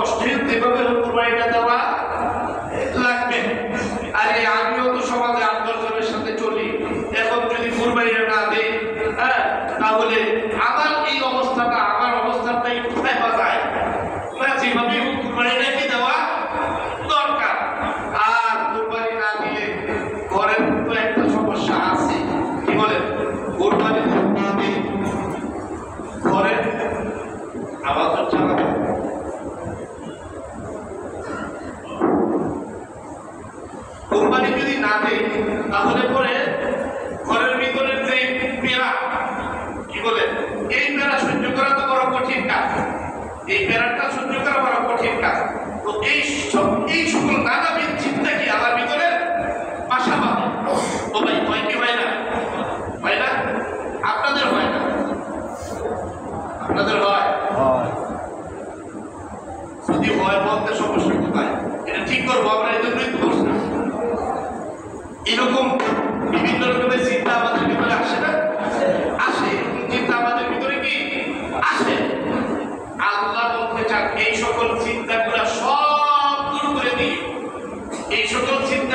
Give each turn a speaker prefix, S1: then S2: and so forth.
S1: কষ্টের যেভাবে কুরবানিটা দেওয়া লাগবে। আরে আমিও তো সমাজে 8-10 জনের সাথে চলি, এখন যদি কুরবানিটা না দেই, হ্যাঁ, তাহলে আমার এই অবস্থাটা, আমার অবস্থাটাই কোথায় বাজায় না, যেভাবে কুরবানিটা কি দেওয়া দরকার। আর কুরবানি না দিলে ঘরের তো একটা সমস্যা আছে, কি বলেন? কুরবানি ঘরে আবার তো চালাবে, কোরবানি যদি না দেয় তাহলে পরে ঘরের ভিতরের যে পেরা, কি বলে, এই পেরা সহ্য করা তো বড় কঠিন কাজ, এই পেরাটা সহ্য করা বড় কঠিন কাজ। তো এই সকল নানাবিধ চিন্তা কি আমার ভিতরে বাসা বাঁধে। ও ভাই, হয় কি হয় না? হয় না? আপনাদের হয় না? আপনাদের হয়? যদি হয় বলতে সমস্যা কোথায়? এটা ঠিক করবো আমরা, এই জন্যই তো বসলাম। এরকম বিভিন্ন রকমের চিন্তা আমাদের ভিতরে আসে না? আসে। এরকম চিন্তা আমাদের ভিতরে কি আসে? আল্লাহ বলতে চান এই সকল চিন্তাগুলা সব দূর করে দিই, এই সকল চিন্তা